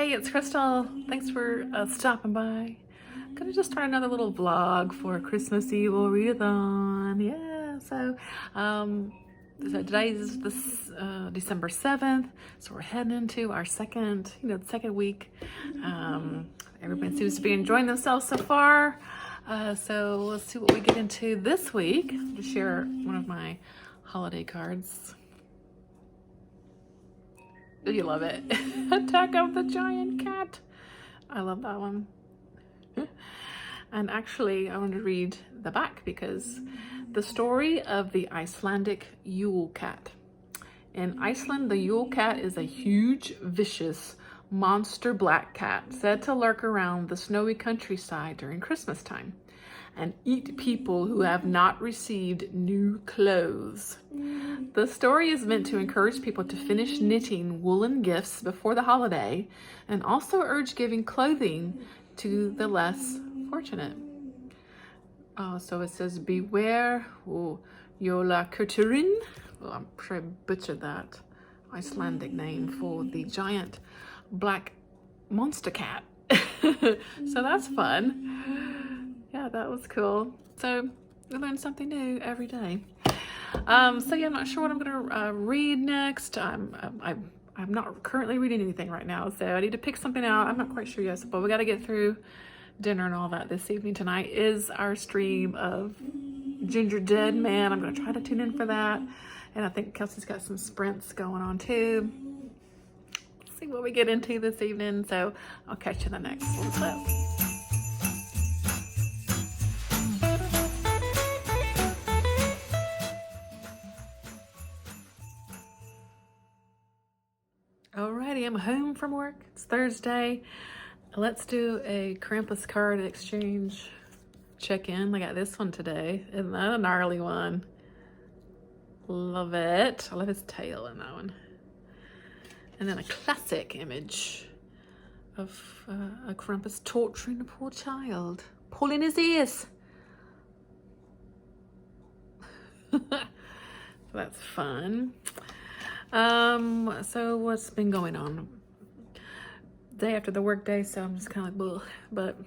Hey, it's Crystal. Thanks for stopping by. I'm gonna just start another little vlog for Christmas Evil Readathon. Yeah, so today's this December 7th, so we're heading into our second week. Everybody seems to be enjoying themselves so far. So let's see what we get into this week. To share one of my holiday cards. Do you love it? Attack of the Giant Cat. I love that one. And actually, I want to read the back because the story of the Icelandic Yule Cat. In Iceland, the Yule Cat is a huge, vicious, monster black cat said to lurk around the snowy countryside during Christmas time and eat people who have not received new clothes. The story is meant to encourage people to finish knitting woolen gifts before the holiday and also urge giving clothing to the less fortunate. So it says, beware, Jóla Kötturinn. Well, I'm sure I butchered that Icelandic name for the giant black monster cat. So that's fun. Yeah, that was cool. So we learn something new every day. So yeah, I'm not sure what I'm gonna read next. I'm not currently reading anything right now, so I need to pick something out. I'm not quite sure yet, but we got to get through dinner and all that this evening. Tonight is our stream of Ginger Dead Man. I'm gonna try to tune in for that, and I think Kelsey's got some sprints going on too. Let's see what we get into this evening. So I'll catch you in the next little clip. Alrighty, I'm home from work. It's Thursday. Let's do a Krampus card exchange check-in. I got this one today. Isn't that a gnarly one? Love it. I love his tail in that one. And then a classic image of a Krampus torturing a poor child, pulling his ears. That's fun. So what's been going on? Day after the work day, so I'm just kind of like, ugh. But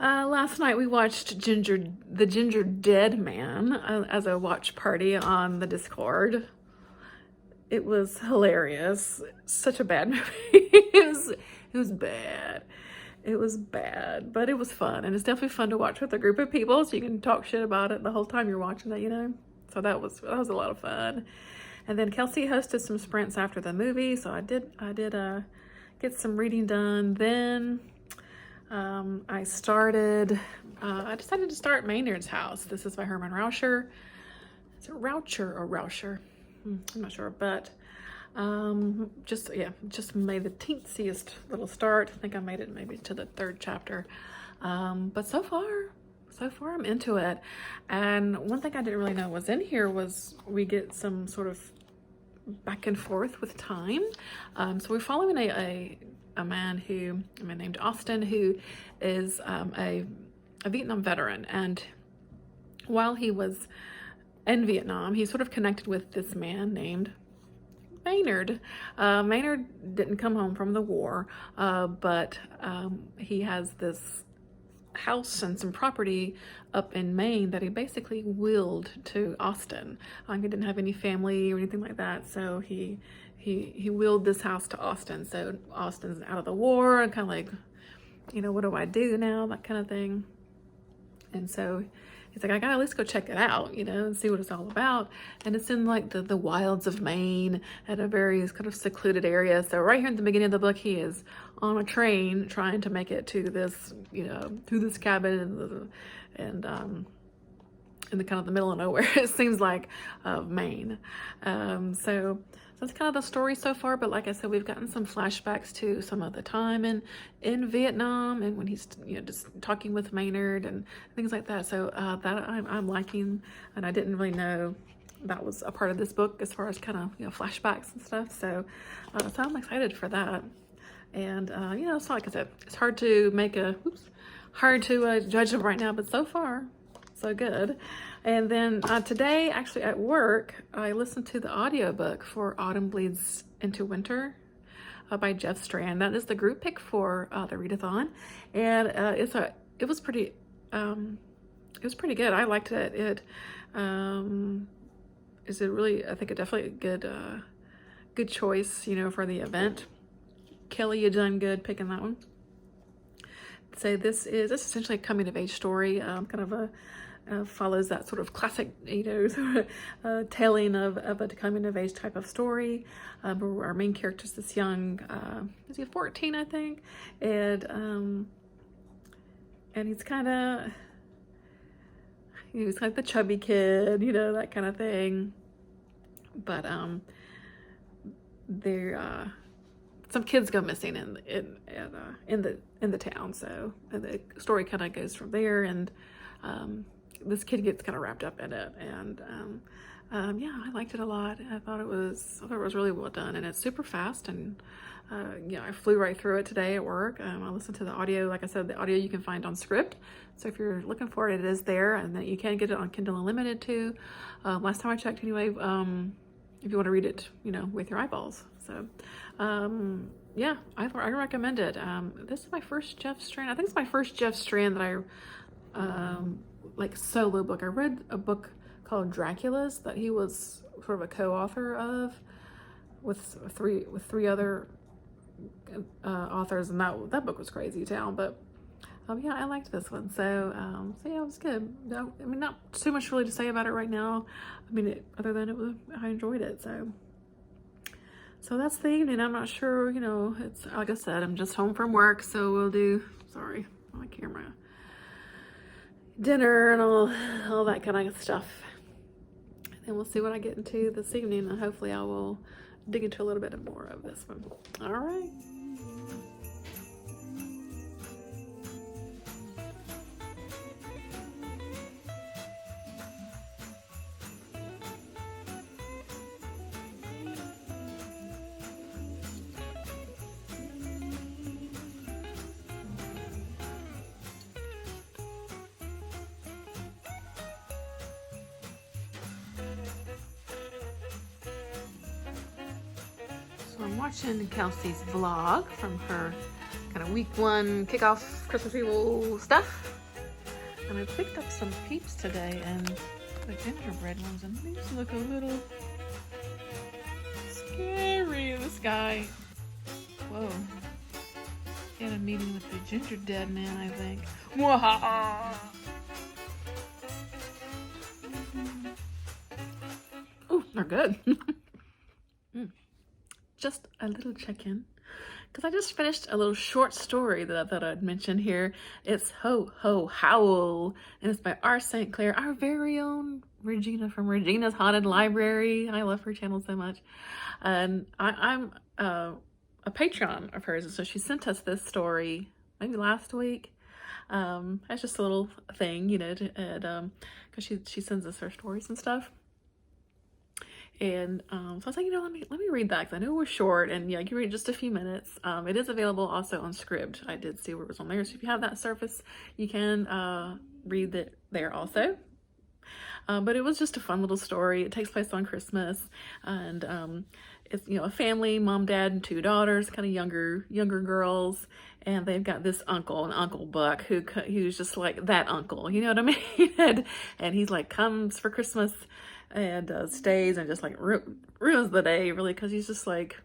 last night we watched the Ginger Dead Man as a watch party on the Discord. It was hilarious. Such a bad movie. It was bad. It was bad, but it was fun, and it's definitely fun to watch with a group of people, so you can talk shit about it the whole time you're watching it, you know. So that was a lot of fun. And then Kelsey hosted some sprints after the movie, so I did get some reading done. Then I decided to start Maynard's House. This is by Herman Rauscher. Is it Raucher or Rauscher? I'm not sure, but just made the teensiest little start. I think I made it maybe to the 3rd chapter. But so far I'm into it. And one thing I didn't really know was in here was we get some sort of back and forth with time. So we're following a man named Austin, who is a Vietnam veteran, and while he was in Vietnam, he sort of connected with this man named Maynard. Maynard didn't come home from the war, but he has this house and some property up in Maine that he basically willed to Austin. He didn't have any family or anything like that, so he willed this house to Austin. So Austin's out of the war and kind of like, what do I do now, that kind of thing. And so he's like, I gotta at least go check it out, and see what it's all about. And it's in like the wilds of Maine at a very kind of secluded area. So right here at the beginning of the book, he is on a train trying to make it to this, through this cabin and in the kind of the middle of nowhere, it seems like, of Maine. So that's kind of the story so far, but like I said, we've gotten some flashbacks to some of the time in Vietnam and when he's just talking with Maynard and things like that. So that I'm liking, and I didn't really know that was a part of this book as far as kind of flashbacks and stuff. So I'm excited for that. And it's not like I said, it's hard to judge them right now, but so far so good. And then today, actually at work, I listened to the audiobook for Autumn Bleeds into Winter by Jeff Strand. That is the group pick for the readathon, and it was pretty good. I liked it. It is a really, I think, a definitely good choice, you know, for the event. Kelly, you done good picking that one. So this is essentially a coming of age story, kind of follows that sort of classic, you know, sort of telling of a coming of age type of story. Our main character is this young, is he 14, I think, and he's kind of, he's like the chubby kid, you know, that kind of thing. But some kids go missing in the town, so the story kind of goes from there, and this kid gets kind of wrapped up in it, and yeah, I liked it a lot. I thought it was really well done, and it's super fast, and yeah, I flew right through it today at work. I listened to the audio. Like I said, the audio you can find on Script, so if you're looking for it, it is there, and then you can get it on Kindle Unlimited too. Last time I checked, anyway. If you want to read it, you know, with your eyeballs. So, yeah, I recommend it. This is my first Jeff Strand. I think it's my first Jeff Strand that I like solo book. I read a book called Dracula's that he was sort of a co-author of with three other authors, and that book was crazy town. But yeah, I liked this one. So yeah, it was good. No, I mean, not too much really to say about it right now. I mean, other than I enjoyed it. So that's the evening. I'm not sure, you know, it's like I said, I'm just home from work, so we'll do, sorry, my camera, dinner and all that kind of stuff. And we'll see what I get into this evening, and hopefully I will dig into a little bit more of this one. All right. So I'm watching Kelsey's vlog from her kind of week 1 kickoff Christmas Evil stuff. And I picked up some Peeps today, and the gingerbread ones, and these look a little scary. This guy, whoa, he had a meeting with the ginger dead man, I think. Mwahaha! Oh, they're good. Just a little check-in, because I just finished a little short story that I thought I'd mention here. It's Ho Ho Howl, and it's by R. St. Clair, our very own Regina from Regina's Haunted Library. I love her channel so much, and I'm a patron of hers, and so she sent us this story maybe last week. It's just a little thing, you know, because she sends us her stories and stuff. And so I was like, you know, let me read that, because I know it was short, and yeah, I can read just a few minutes. It is available also on Script. I did see where it was on there, so if you have that service, you can read it there also. But it was just a fun little story. It takes place on Christmas, and it's, you know, a family, mom, dad, and 2 daughters, kind of younger girls, and they've got this uncle, Uncle Buck, who's just like that uncle, you know what I mean? and he's like comes for Christmas and stays and just like ruins the day, really, because he's just like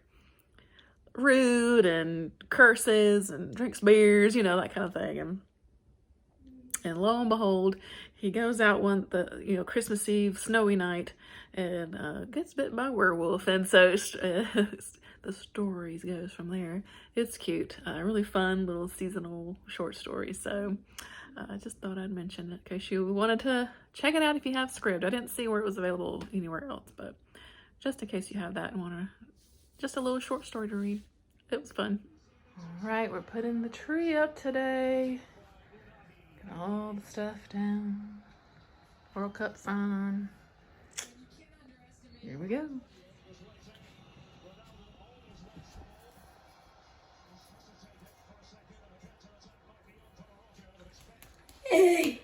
rude and curses and drinks beers, you know, that kind of thing. And lo and behold, he goes out Christmas Eve, snowy night, and gets bit by a werewolf. And so the stories goes from there. It's cute, really fun little seasonal short story. So I just thought I'd mention it in case you wanted to check it out if you have Script. I didn't see where it was available anywhere else, but just in case you have that and want just a little short story to read. It was fun. All right, we're putting the tree up today. Got all the stuff down. World Cup's on. Here we go. Hey!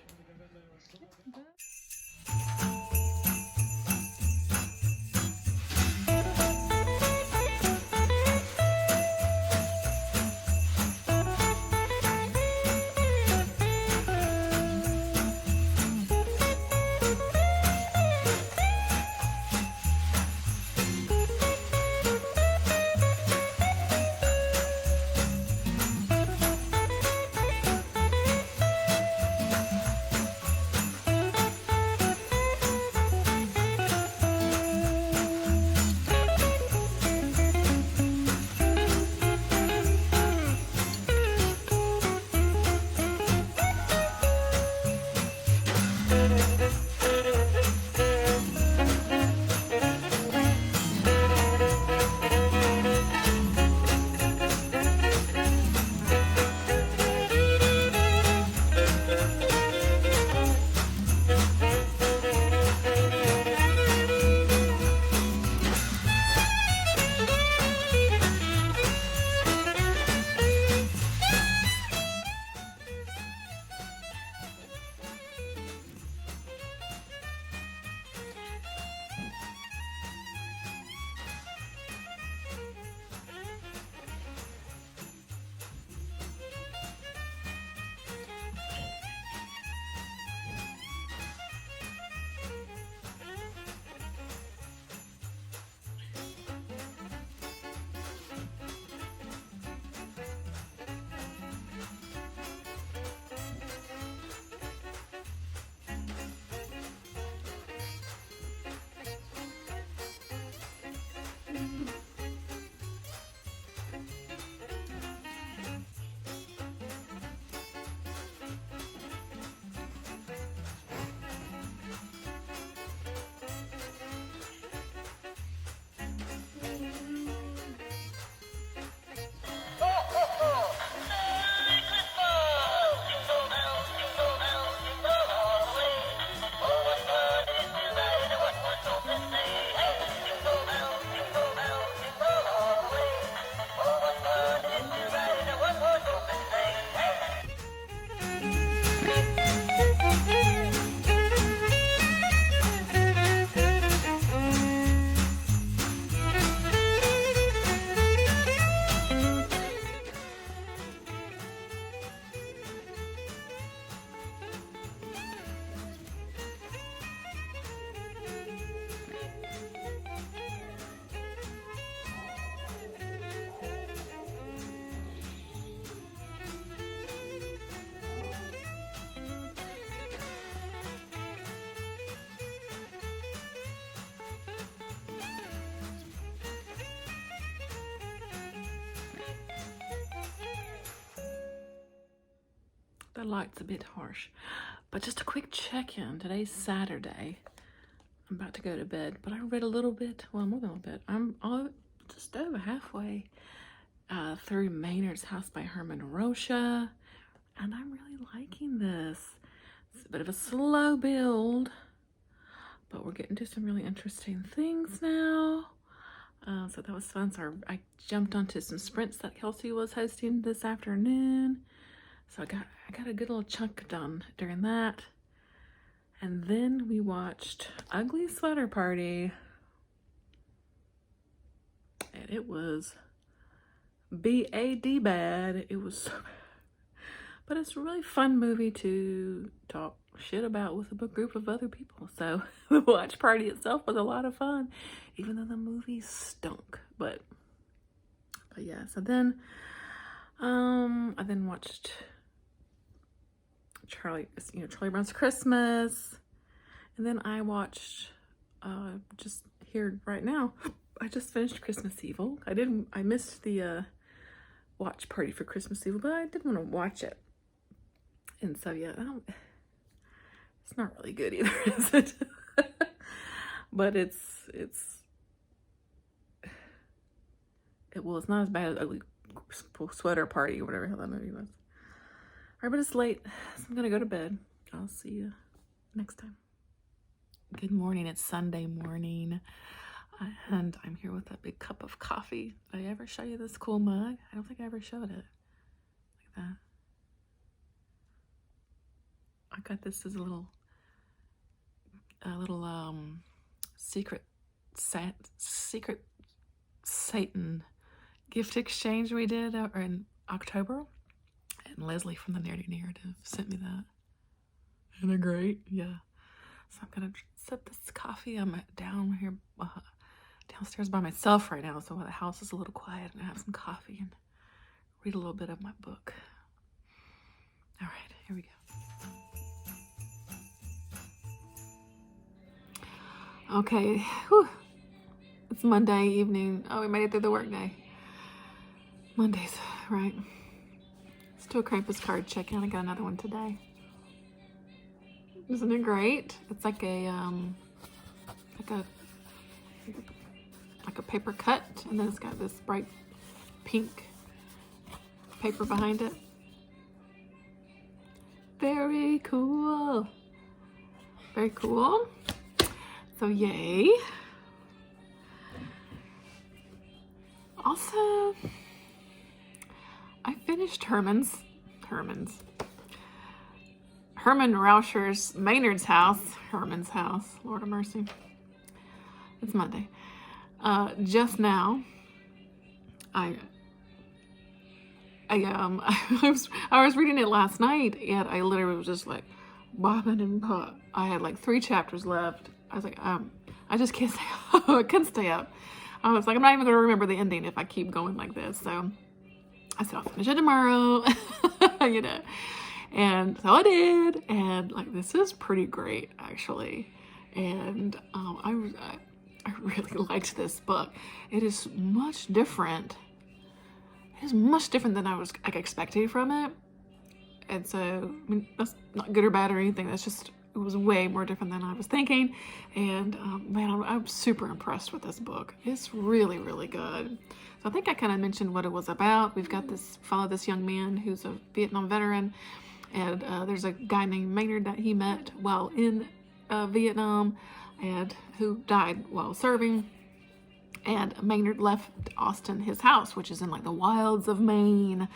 red light's a bit harsh. But just a quick check-in. Today's Saturday. I'm about to go to bed, but I read a little bit, well, more than a little bit. I'm just over halfway through Maynard's House by Herman Rocha, and I'm really liking this. It's a bit of a slow build, but we're getting to some really interesting things now. So that was fun. So I jumped onto some sprints that Kelsey was hosting this afternoon. So I got a good little chunk done during that. And then we watched Ugly Sweater Party. And it was B-A-D bad. It was so bad. But it's a really fun movie to talk shit about with a group of other people. So the watch party itself was a lot of fun, even though the movie stunk. But yeah, so then I then watched Charlie Brown's Christmas, and then I watched just here right now. I just finished Christmas Evil. I missed the watch party for Christmas Evil, but I did want to watch it. And so yeah, it's not really good either, is it? But it's not as bad as Ugly Sweater Party or whatever the hell that movie was. All right, but it's late, so I'm gonna go to bed. I'll see you next time. Good morning. It's Sunday morning, and I'm here with a big cup of coffee. Did I ever show you this cool mug? I don't think I ever showed it. Like that. I got this as a little secret Satan gift exchange we did in October, and Leslie from the Nerdy Narrative sent me that. Isn't it great? Yeah. So I'm gonna sip this coffee. I'm down here downstairs by myself right now, so while the house is a little quiet, I'm gonna have some coffee and read a little bit of my book. All right, here we go. Okay, whew. It's Monday evening. Oh, we made it through the workday. Mondays, right? Still Krampus card checking. I got another one today. Isn't it great? It's like a paper cut, and then it's got this bright pink paper behind it. Very cool. Very cool. So yay. Also, I finished Herman Rauscher's Maynard's House. Herman's House. Lord of mercy. It's Monday. Just now, I was reading it last night, and I literally was just like bobbing and pop. I had like 3 chapters left. I was like, I just can't stay up. I couldn't stay up. I was like, I'm not even going to remember the ending if I keep going like this. So I said, I'll finish it tomorrow, you know. And so I did. And like, this is pretty great, actually. And I really liked this book. It is much different. It is much different than I was expecting from it. And so, I mean, that's not good or bad or anything. That's just, it was way more different than I was thinking. And man, I'm super impressed with this book. It's really, really good. So I think I kind of mentioned what it was about. We've got follow this young man who's a Vietnam veteran. And there's a guy named Maynard that he met while in Vietnam, and who died while serving. And Maynard left Austin his house, which is in like the wilds of Maine.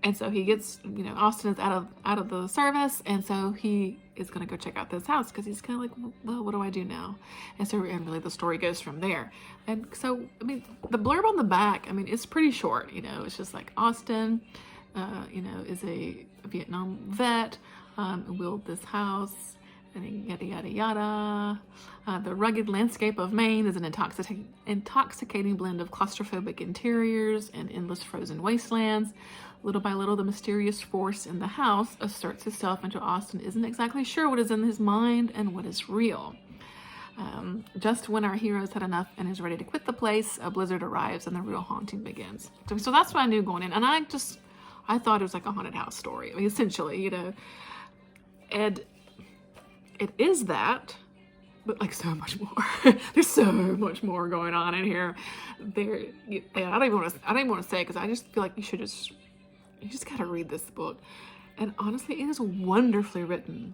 And so he gets, you know, Austin is out of the service, and so he is going to go check out this house because he's kind of like, well, what do I do now? And so, and really the story goes from there. And so, I mean, the blurb on the back, I mean, it's pretty short, you know, it's just like Austin, you know, is a Vietnam vet, willed this house, and yada, yada, yada. The rugged landscape of Maine is an intoxicating blend of claustrophobic interiors and endless frozen wastelands. Little by little, the mysterious force in the house asserts itself until Austin isn't exactly sure what is in his mind and what is real. Just when our hero's had enough and is ready to quit the place, a blizzard arrives and the real haunting begins. So that's what I knew going in. And I I thought it was like a haunted house story. I mean, essentially, you know, and it is that, but like so much more. There's so much more going on in here. I don't even want to say, because I just feel like you just gotta read this book. And honestly, it is wonderfully written.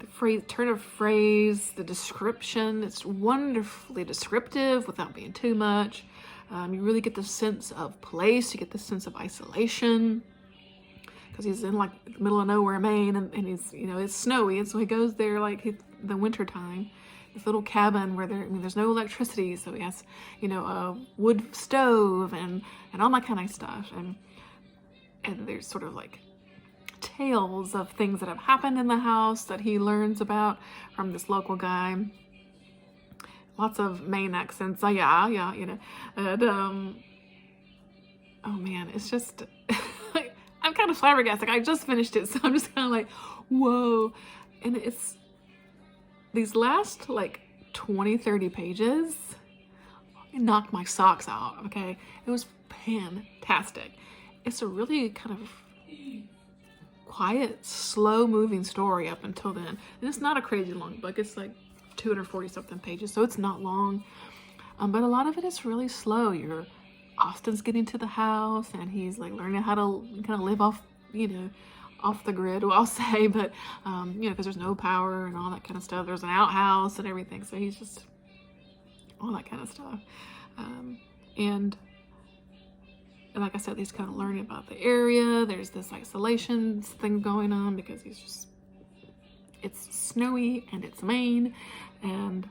The phrase, turn of phrase, the description, it's wonderfully descriptive without being too much. You really get the sense of place, you get the sense of isolation, because he's in like the middle of nowhere, Maine, and he's, you know, it's snowy, and so he goes there like the winter time, this little cabin where there's no electricity, so he has, you know, a wood stove and all that kind of stuff, and there's sort of like tales of things that have happened in the house that he learns about from this local guy. Lots of Maine accents. Yeah, you know. And, oh man, it's just, I'm kind of flabbergasted. I just finished it, so I'm just kind of like, whoa. And it's, these last like 20, 30 pages, it knocked my socks out, okay? It was fantastic. It's a really kind of quiet, slow-moving story up until then. And it's not a crazy long book. It's like 240-something pages, so it's not long. But a lot of it is really slow. Austin's getting to the house, and he's like learning how to kind of live off, you know, off the grid, well, I'll say, but, you know, because there's no power and all that kind of stuff. There's an outhouse and everything, so he's just, all that kind of stuff. And like I said, he's kind of learning about the area. There's this isolation thing going on because it's snowy and it's Maine, and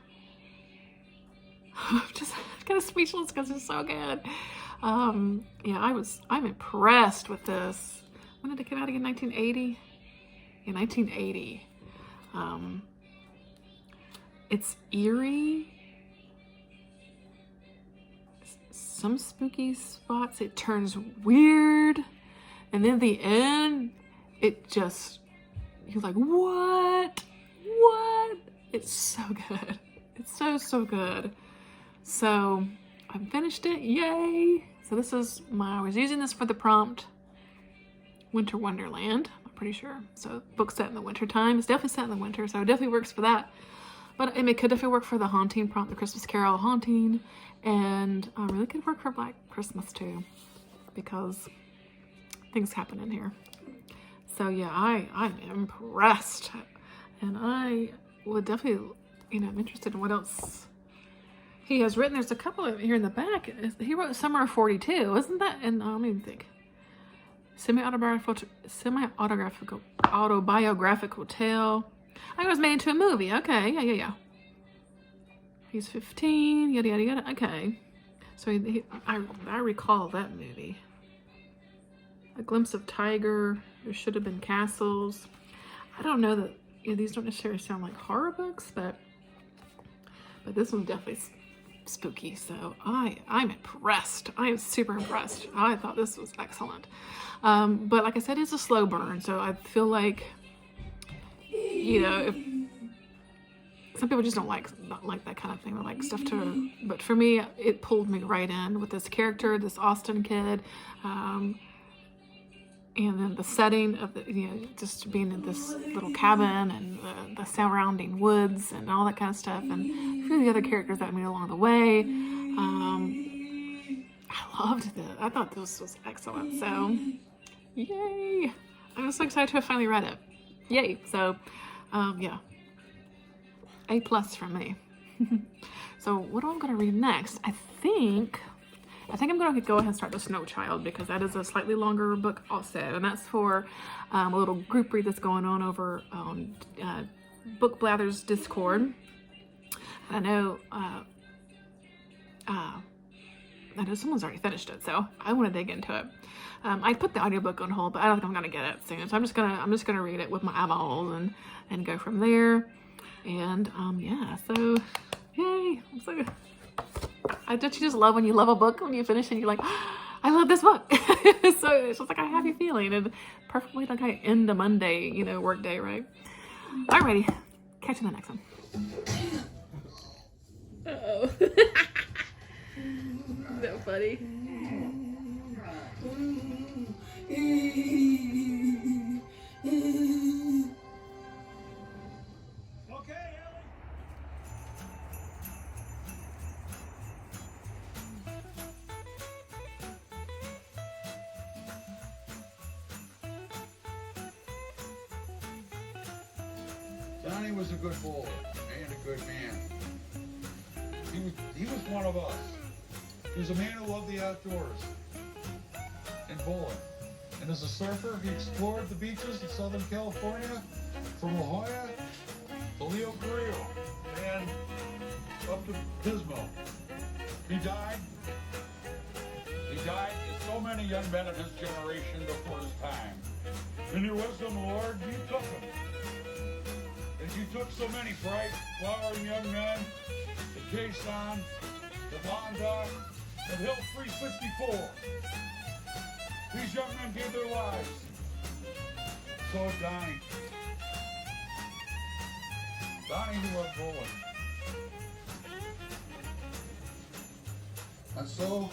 I'm just kind of speechless because it's so good. Yeah, I'm impressed with this. When did it come out again? 1980? Yeah, 1980. It's eerie. Some spooky spots, it turns weird, and then the end, it just, you're like, what? It's so good. It's so good. So I finished it, yay. So this is I was using this for the prompt, Winter Wonderland, I'm pretty sure. So book set in the winter time. It's definitely set in the winter, so it definitely works for that. But it could definitely work for the haunting prompt, the Christmas Carol haunting, and really could work for Black Christmas too, because things happen in here. So yeah, I'm impressed, and I would definitely, you know, I'm interested in what else he has written. There's a couple of here in the back. He wrote Summer of 42, isn't that? And I don't even think autobiographical tale. I was made into a movie. Okay, yeah. He's 15, yada, yada, yada. Okay. So I recall that movie. A Glimpse of Tiger. There Should Have Been Castles. I don't know that, you know, these don't necessarily sound like horror books, but this one's definitely spooky. So I'm impressed. I am super impressed. I thought this was excellent. But like I said, it's a slow burn. So I feel like, you know, if some people just don't like that kind of thing. They like stuff but for me, it pulled me right in with this character, this Austin kid, and then the setting of the, you know, just being in this little cabin and the surrounding woods and all that kind of stuff, and a few of the other characters that I meet along the way. I loved it. I thought this was excellent. So, yay! I'm so excited to have finally read it. Yay! So, yeah. A+ from me. So what am I going to read next? I think I'm going to go ahead and start The Snow Child, because that is a slightly longer book also, and that's for a little group read that's going on over on Book Blather's Discord. I know someone's already finished it, so I want to dig into it. I put the audiobook on hold, but I don't think I'm gonna get it soon, so I'm just gonna read it with my eyeballs and go from there. And yeah, so yay! Don't you just love when you love a book when you finish and you're like, oh, I love this book. So it's just like a happy feeling, and perfectly like I end a Monday, you know, work day, right? Alrighty, catch you in the next one. Uh-oh. So funny. Donnie was a good bowler and a good man. He was one of us. He was a man who loved the outdoors and bowling. And as a surfer, he explored the beaches in Southern California, from La Jolla to Leo Carrillo and up to Pismo. He died as so many young men of his generation before his time. In your wisdom, Lord, you took him. As you took so many bright, flowering young men to Quezon, to Londoc, and Hill 364. These young men gave their lives. So did Donnie. Donnie knew loved bowling. And so,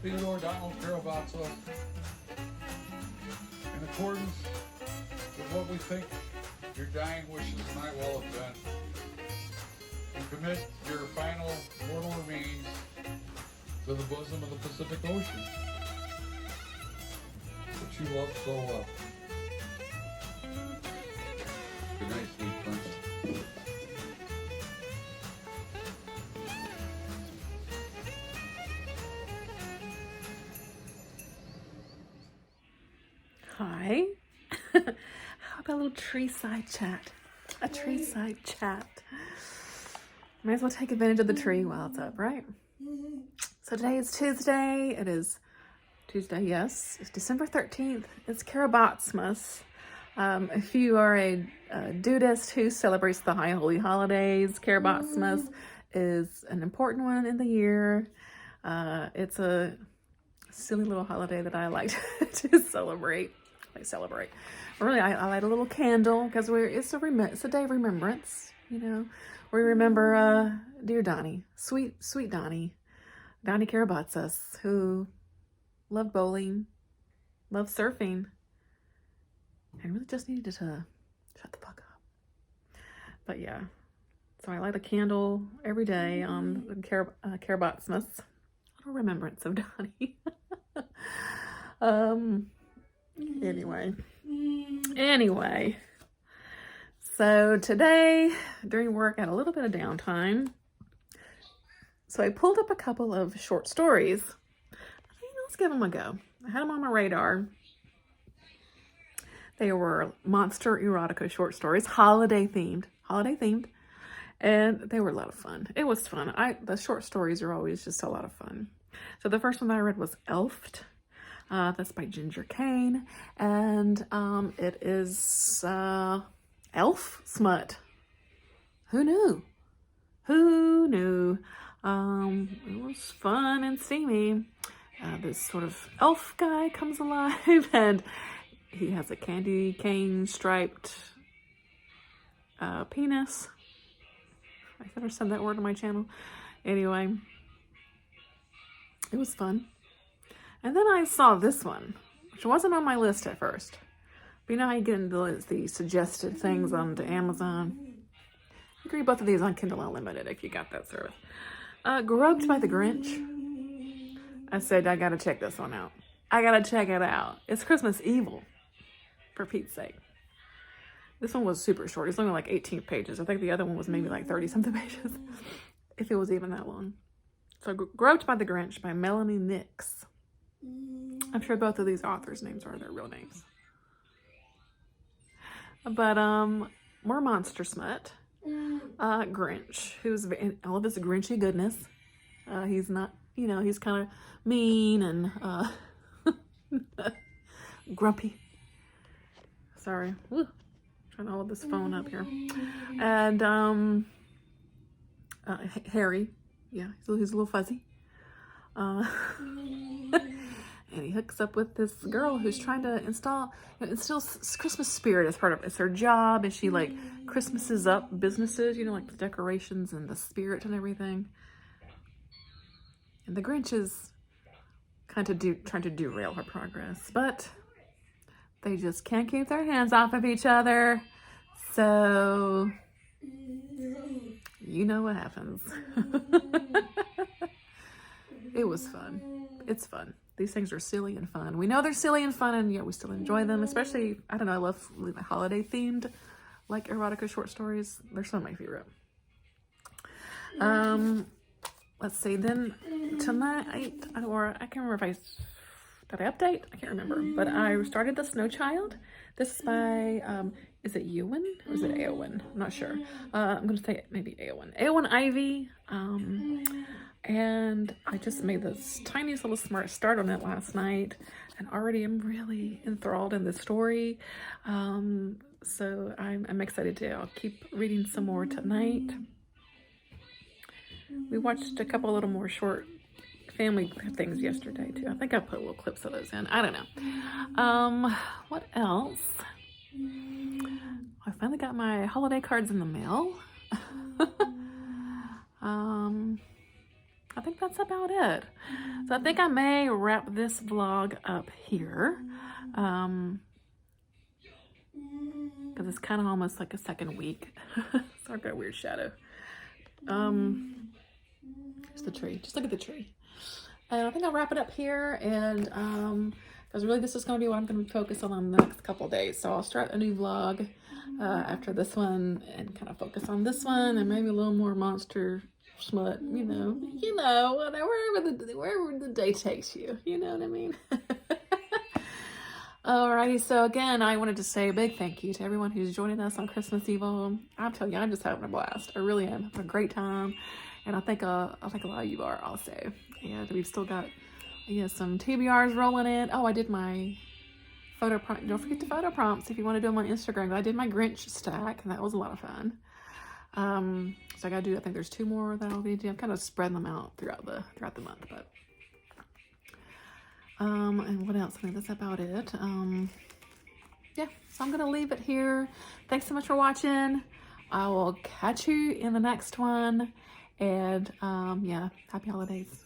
Theodore Donald Karabatsa, in accordance with what we think your dying wishes might well have been, you commit your final mortal remains to the bosom of the Pacific Ocean, which you love so well. Good night, sweet prince. Hi. How about a little tree-side chat? A tree-side chat. Might as well take advantage of the tree while it's up, right? So today is Tuesday. It is Tuesday, yes. It's December 13th. It's Karabatsmas. If you are a Dudist who celebrates the High Holy Holidays, Karabatsmas is an important one in the year. It's a silly little holiday that I like to celebrate. Really, I light a little candle because it's a day of remembrance. You know, we remember dear Donnie, sweet Donnie Karabatsas, who loved bowling, loved surfing, and really just needed to shut the fuck up. But yeah, so I light a candle every day on Karabatsmas, a little remembrance of Donnie. Anyway, so today during work I had a little bit of downtime, so I pulled up a couple of short stories. Let's give them a go. I had them on my radar. They were monster erotica short stories, holiday themed, and they were a lot of fun. It was fun. The short stories are always just a lot of fun. So the first one that I read was Elfed. That's by Ginger Kane, and it is elf smut. Who knew? It was fun and steamy. This sort of elf guy comes alive, and he has a candy cane striped penis. I never said that word on my channel. Anyway, it was fun. And then I saw this one, which wasn't on my list at first. But you know how you get into the suggested things onto Amazon? You can read both of these on Kindle Unlimited if you got that service. Groped by the Grinch. I said, I gotta check this one out. I gotta check it out. It's Christmas Evil, for Pete's sake. This one was super short. It's only like 18 pages. I think the other one was maybe like 30-something pages, if it was even that long. So Groped by the Grinch by Melanie Nix. I'm sure both of these authors' names are their real names. But more monster smut. Grinch, who's in all of his Grinchy goodness. He's not, he's kind of mean and grumpy. Sorry. Woo. Trying to hold this phone up here. And Harry. Yeah, he's a little fuzzy. And he hooks up with this girl who's trying to instill Christmas spirit as part of it's her job, and she like Christmases up businesses, like the decorations and the spirit and everything. And the Grinch is trying to derail her progress, but they just can't keep their hands off of each other. So you know what happens. It was fun. It's fun. These things are silly and fun. We know they're silly and fun, and yet we still enjoy them. Especially, I don't know, I love holiday themed, like erotica short stories. They're some of my favorite. Let's see. Then tonight, or I can't remember if did I update? I can't remember. But I started The Snow Child. This is by is it Eowyn or is it Eowyn? I'm not sure. I'm gonna say maybe Eowyn. Eowyn Ivy. And I just made this tiniest little smart start on it last night, and already I'm really enthralled in the story. So I'm excited to. I'll keep reading some more tonight. We watched a couple little more short family things yesterday too. I think I put little clips of those in. I don't know. What else? I finally got my holiday cards in the mail. I think that's about it. So I think I may wrap this vlog up here. Because it's kind of almost like a second week. So I've got a weird shadow. Here's the tree. Just look at the tree. And I think I'll wrap it up here. And because really this is going to be what I'm going to be focused on the next couple of days. So I'll start a new vlog after this one and kind of focus on this one and maybe a little more monster smut, you know, wherever the day takes you, you know what I mean? Alrighty, so again, I wanted to say a big thank you to everyone who's joining us on Christmas Evil. I'm telling you, I'm just having a blast. I really am having a great time, and I think a lot of you are also. And we've still got, some TBRs rolling in. Oh, I did my photo prompt. Don't forget the photo prompts if you want to do them on Instagram. I did my Grinch stack, and that was a lot of fun. So I gotta do, I think there's 2 more that I'll be doing. I'm kind of spreading them out throughout the month, but and what else? I think that's about it. Yeah, so I'm gonna leave it here. Thanks so much for watching. I will catch you in the next one, and yeah, happy holidays.